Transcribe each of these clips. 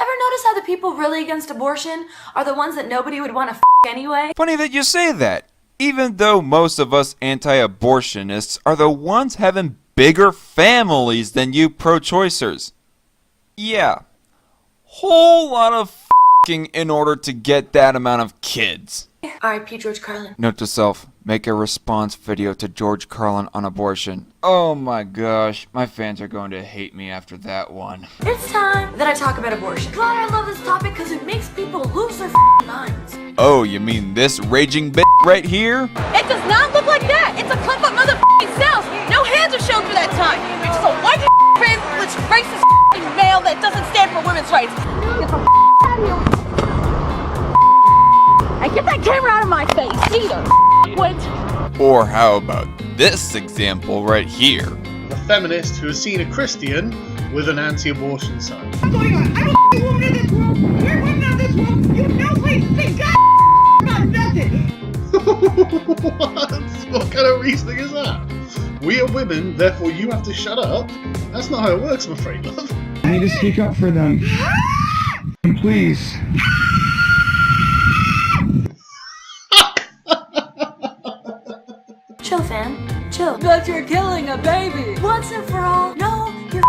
Ever notice how the people really against abortion are the ones that nobody would want to anyway? Funny that you say that. Even though most of us anti-abortionists are the ones having bigger families than you pro-choicers. Yeah. Whole lot of f***ing in order to get that amount of kids. R.I.P. George Carlin. Note to self, make a response video to George Carlin on abortion. Oh my gosh, my fans are going to hate me after that one. It's time that I talk about abortion. God, I love this topic because it makes people lose their minds. Oh, you mean this raging bitch right here? It does not look like that. It's a clump of cells. No hands are shown for that time. It's just a white privileged racist male that doesn't stand for women's rights. Get the out of here. And get that camera out of my face, either. Wait. Or how about this example right here? A feminist who has seen a Christian with an anti-abortion sign. What's going on? I'm a woman in this world. You're women in this world. You know, please, think God about nothing. What kind of reasoning is that? We are women, therefore you have to shut up? That's not how it works, I'm afraid, love. I need to speak up for them. Please. Chill, fam. Chill. But you're killing a baby. Once and for all, no, you're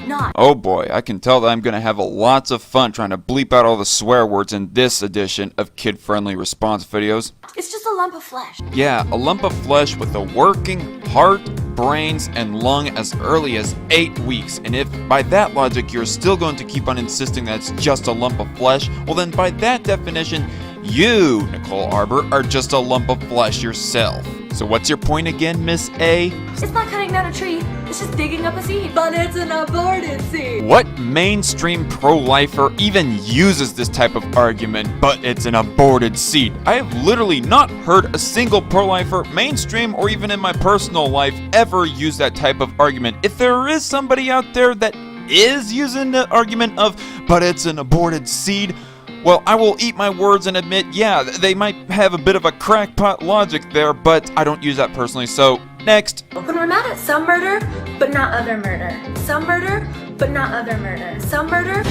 not. Oh boy, I can tell that I'm gonna have lots of fun trying to bleep out all the swear words in this edition of kid-friendly response videos. It's just a lump of flesh. Yeah, a lump of flesh with a working heart, brains, and lung as early as 8 weeks. And if by that logic you're still going to keep on insisting that it's just a lump of flesh, well then by that definition, you, Nicole Arbour, are just a lump of flesh yourself. So what's your point again, Miss A? It's not cutting down a tree, it's just digging up a seed. But it's an aborted seed. What mainstream pro-lifer even uses this type of argument, but it's an aborted seed? I have literally not heard a single pro-lifer, mainstream or even in my personal life, ever use that type of argument. If there is somebody out there that is using the argument of, but it's an aborted seed, well, I will eat my words and admit, yeah, they might have a bit of a crackpot logic there, but I don't use that personally, so next. When we're mad at some murder, but not other murder. Some murder, but not other murder. Some murder.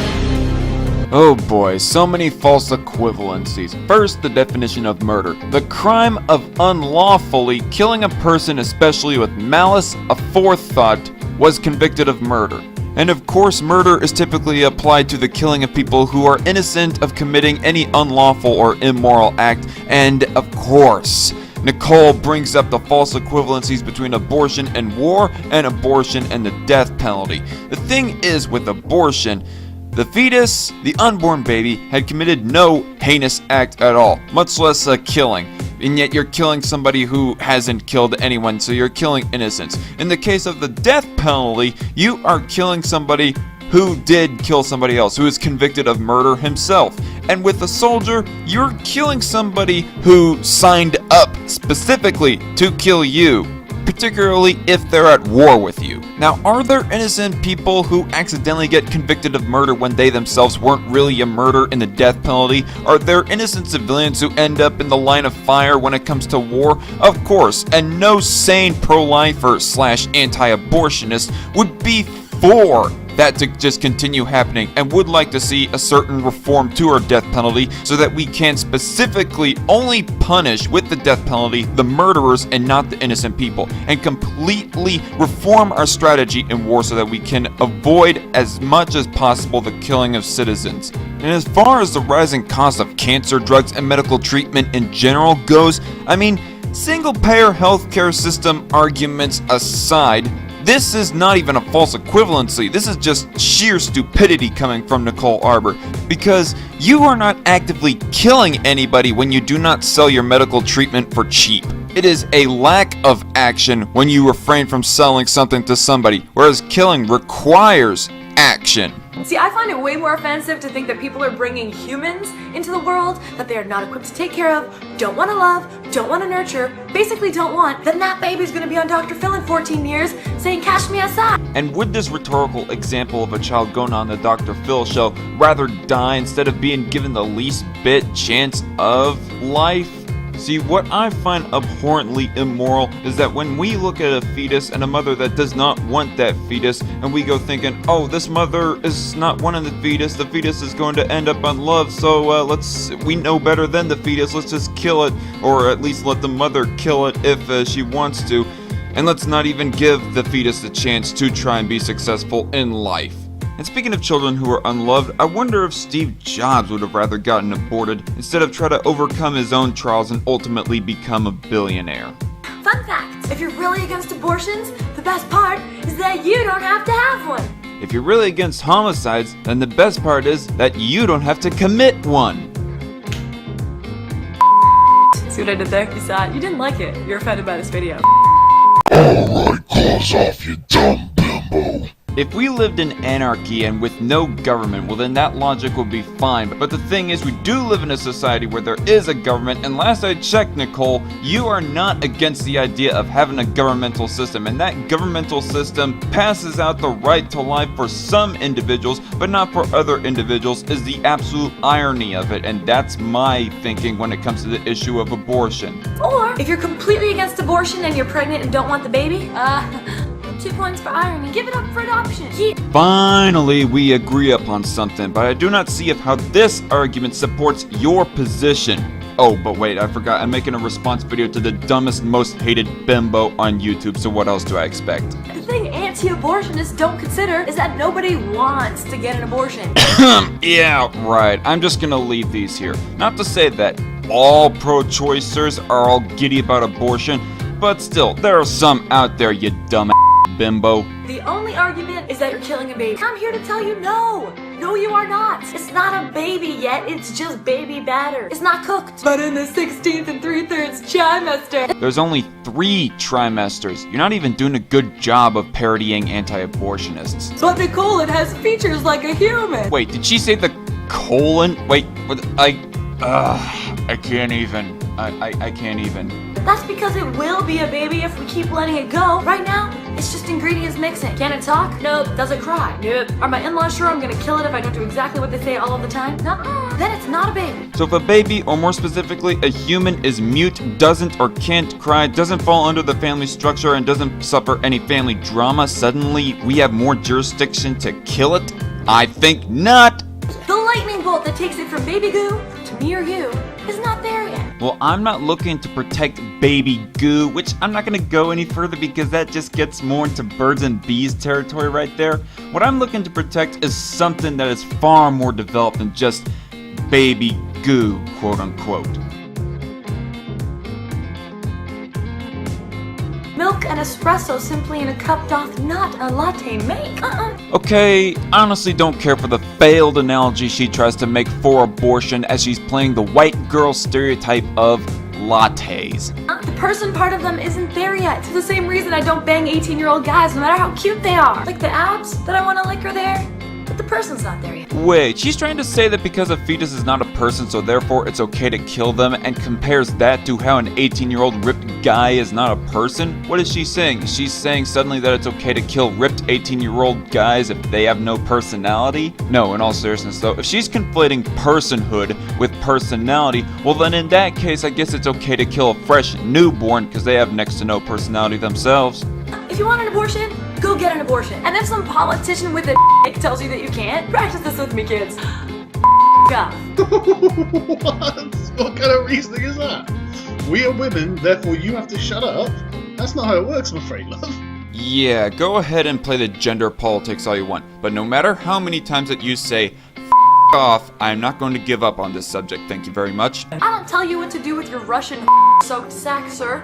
Oh boy, so many false equivalencies. First, the definition of murder. The crime of unlawfully killing a person, especially with malice aforethought, was convicted of murder. And of course, murder is typically applied to the killing of people who are innocent of committing any unlawful or immoral act. And of course, Nicole brings up the false equivalencies between abortion and war and abortion and the death penalty. The thing is with abortion, the fetus, the unborn baby, had committed no heinous act at all, much less a killing. And yet you're killing somebody who hasn't killed anyone, so you're killing innocents. In the case of the death penalty, you are killing somebody who did kill somebody else, who is convicted of murder himself. And with a soldier, you're killing somebody who signed up specifically to kill you, particularly if they're at war with you. Now, are there innocent people who accidentally get convicted of murder when they themselves weren't really a murder in the death penalty? Are there innocent civilians who end up in the line of fire when it comes to war? Of course, and no sane pro-lifer / anti-abortionist would be for that to just continue happening and would like to see a certain reform to our death penalty so that we can specifically only punish with the death penalty the murderers and not the innocent people, and completely reform our strategy in war so that we can avoid as much as possible the killing of citizens. And as far as the rising cost of cancer drugs and medical treatment in general goes, I mean, single-payer healthcare system arguments aside, this is not even a false equivalency. This is just sheer stupidity coming from Nicole Arbour, because you are not actively killing anybody when you do not sell your medical treatment for cheap. It is a lack of action when you refrain from selling something to somebody, whereas killing requires action. See, I find it way more offensive to think that people are bringing humans into the world that they are not equipped to take care of, don't want to love, don't want to nurture, basically don't want, then that baby's gonna be on Dr. Phil in 14 years saying, "Cash me outside." And would this rhetorical example of a child going on the Dr. Phil show rather die instead of being given the least bit chance of life? See, what I find abhorrently immoral is that when we look at a fetus and a mother that does not want that fetus, and we go thinking, oh, this mother is not wanting the fetus is going to end up unloved, so we know better than the fetus, let's just kill it, or at least let the mother kill it if she wants to, and let's not even give the fetus the chance to try and be successful in life. And speaking of children who are unloved, I wonder if Steve Jobs would have rather gotten aborted instead of try to overcome his own trials and ultimately become a billionaire. Fun fact, if you're really against abortions, the best part is that you don't have to have one. If you're really against homicides, then the best part is that you don't have to commit one. See what I did there? You saw it. You didn't like it. You're offended by this video. Alright, claws off, you dumb bimbo. If we lived in anarchy and with no government, well then that logic would be fine. But the thing is, we do live in a society where there is a government, and last I checked, Nicole, you are not against the idea of having a governmental system, and that governmental system passes out the right to life for some individuals, but not for other individuals, is the absolute irony of it, and that's my thinking when it comes to the issue of abortion. Or, if you're completely against abortion and you're pregnant and don't want the baby, 2 points for irony. Give it up for adoption. Yeah. Finally, we agree upon something, but I do not see how this argument supports your position. Oh, but wait, I forgot. I'm making a response video to the dumbest, most hated bimbo on YouTube, so what else do I expect? The thing anti-abortionists don't consider is that nobody wants to get an abortion. Yeah, right. I'm just gonna leave these here. Not to say that all pro-choicers are all giddy about abortion, but still, there are some out there, you dumb bimbo. The only argument is that you're killing a baby. I'm here to tell you no. No, you are not. It's not a baby yet. It's just baby batter. It's not cooked. But in the 16th and 3/3 trimester. There's only 3 trimesters. You're not even doing a good job of parodying anti-abortionists. But Nicole, it has features like a human. Wait, did she say the colon? Wait, I can't even. I can't even. That's because it will be a baby if we keep letting it go. Right now, it's just ingredients mixing. Can it talk? Nope. Does it cry? Nope. Are my in-laws sure I'm gonna kill it if I don't do exactly what they say all of the time? Nuh-uh. Then it's not a baby. So if a baby, or more specifically, a human is mute, doesn't or can't cry, doesn't fall under the family structure, and doesn't suffer any family drama, suddenly we have more jurisdiction to kill it? I think not. The lightning bolt that takes it from baby goo to me or you is not there yet. Well, I'm not looking to protect baby goo, which I'm not going to go any further because that just gets more into birds and bees territory right there. What I'm looking to protect is something that is far more developed than just baby goo, quote unquote. Milk and espresso simply in a cup doth not a latte make. Okay, honestly don't care for the failed analogy she tries to make for abortion as she's playing the white girl stereotype of lattes. The person part of them isn't there yet. For the same reason I don't bang 18-year-old guys no matter how cute they are. Like the abs that I want to lick are there, but the person's not there yet. Wait, she's trying to say that because a fetus is not a person, so therefore it's okay to kill them, and compares that to how an 18-year-old ripped guy is not a person? What is she saying? She's saying suddenly that it's okay to kill ripped 18-year-old guys if they have no personality? No, in all seriousness though, if she's conflating personhood with personality, well then in that case I guess it's okay to kill a fresh newborn because they have next to no personality themselves. If you want an abortion, go get an abortion. And if some politician with a dick tells you that you can't, practice this with me, kids. Off. What kind of reasoning is that? We are women, therefore you have to shut up? That's not how it works, I'm afraid, love. Yeah, go ahead and play the gender politics all you want, but no matter how many times that you say off, I'm not going to give up on this subject, thank you very much. I don't tell you what to do with your Russian soaked sack, sir.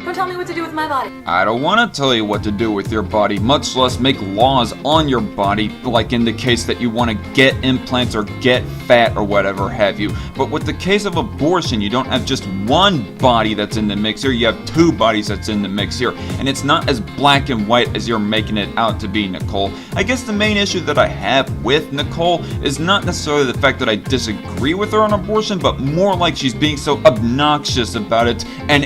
Don't tell me what to do with my body. I don't want to tell you what to do with your body, much less make laws on your body, like in the case that you want to get implants or get fat or whatever have you. But with the case of abortion, you don't have just one body that's in the mix here, you have 2 bodies that's in the mix here. And it's not as black and white as you're making it out to be, Nicole. I guess the main issue that I have with Nicole is not necessarily the fact that I disagree with her on abortion, but more like she's being so obnoxious about it and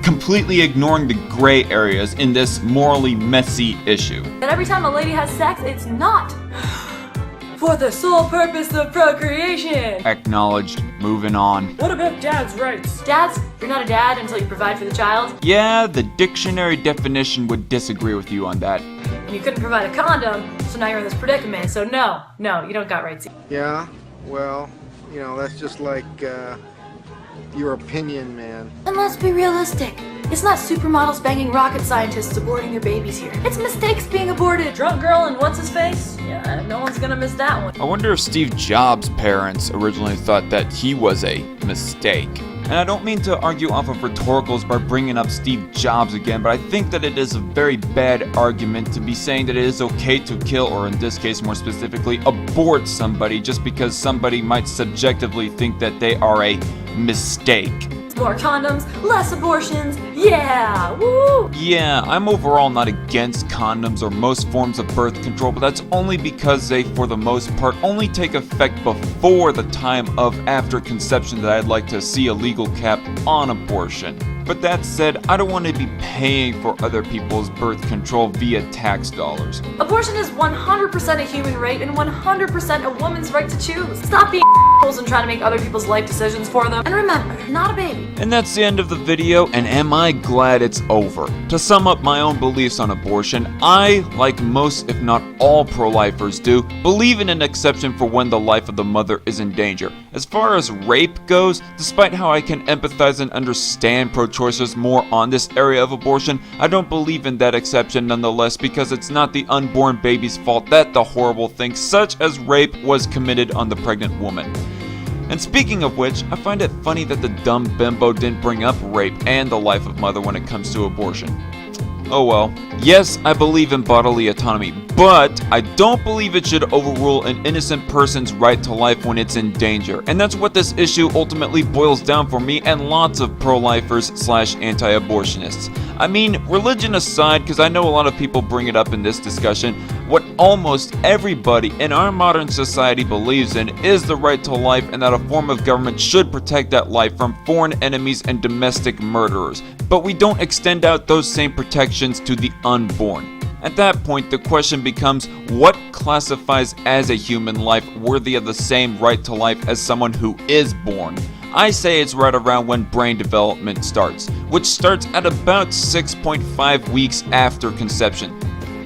completely ignoring the gray areas in this morally messy issue. And every time a lady has sex, it's not for the sole purpose of procreation. Acknowledged. Moving on. What about dad's rights? Dads, you're not a dad until you provide for the child. Yeah, the dictionary definition would disagree with you on that. And you couldn't provide a condom, so now you're in this predicament. So no, you don't got rights. Yeah, well, you know, that's just like, your opinion, man. And let's be realistic. It's not supermodels banging rocket scientists aborting their babies here. It's mistakes being aborted. Drunk girl and what's his face? Yeah, no one's gonna miss that one. I wonder if Steve Jobs' parents originally thought that he was a mistake. And I don't mean to argue off of rhetoricals by bringing up Steve Jobs again, but I think that it is a very bad argument to be saying that it is okay to kill, or in this case more specifically, abort somebody just because somebody might subjectively think that they are a mistake. More condoms, less abortions, yeah, woo! Yeah, I'm overall not against condoms or most forms of birth control, but that's only because they, for the most part, only take effect before the time of after conception that I'd like to see a legal cap on abortion. But that said, I don't want to be paying for other people's birth control via tax dollars. Abortion is 100% a human right and 100% a woman's right to choose. Stop being assholes and trying to make other people's life decisions for them. And remember, not a baby. And that's the end of the video, and am I glad it's over. To sum up my own beliefs on abortion, I, like most if not all pro-lifers do, believe in an exception for when the life of the mother is in danger. As far as rape goes, despite how I can empathize and understand pro-choicers more on this area of abortion, I don't believe in that exception nonetheless, because it's not the unborn baby's fault that the horrible thing such as rape was committed on the pregnant woman. And speaking of which, I find it funny that the dumb bimbo didn't bring up rape and the life of mother when it comes to abortion. Oh well. Yes, I believe in bodily autonomy, but I don't believe it should overrule an innocent person's right to life when it's in danger. And that's what this issue ultimately boils down for me and lots of pro-lifers / anti-abortionists. I mean, religion aside, because I know a lot of people bring it up in this discussion, what almost everybody in our modern society believes in is the right to life, and that a form of government should protect that life from foreign enemies and domestic murderers. But we don't extend out those same protections to the unborn. At that point, the question becomes, what classifies as a human life worthy of the same right to life as someone who is born? I say it's right around when brain development starts, which starts at about 6.5 weeks after conception.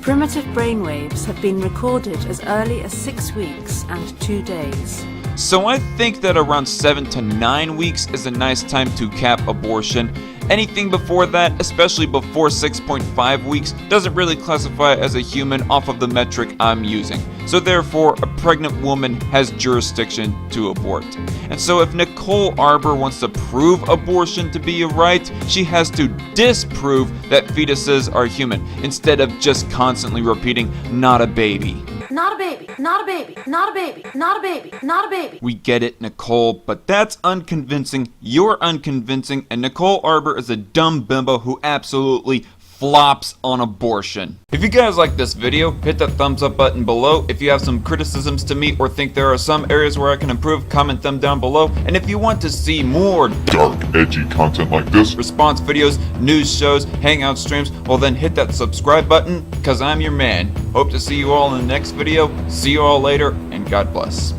Primitive brainwaves have been recorded as early as 6 weeks and 2 days. So I think that around 7 to 9 weeks is a nice time to cap abortion. Anything before that, especially before 6.5 weeks, doesn't really classify as a human off of the metric I'm using. So therefore, a pregnant woman has jurisdiction to abort. And so if Nicole Arbour wants to prove abortion to be a right, she has to disprove that fetuses are human, instead of just constantly repeating, not a baby. Not a baby, not a baby, not a baby, not a baby, not a baby. We get it, Nicole, but that's unconvincing, you're unconvincing, and Nicole Arbour is a dumb bimbo who absolutely flops on abortion. If you guys like this video, hit that thumbs up button below. If you have some criticisms to me or think there are some areas where I can improve, comment them down below. And if you want to see more Dark, edgy content like this, response videos, news shows, hangout streams, well then hit that subscribe button, cause I'm your man. Hope to see you all in the next video. See you all later, and God bless.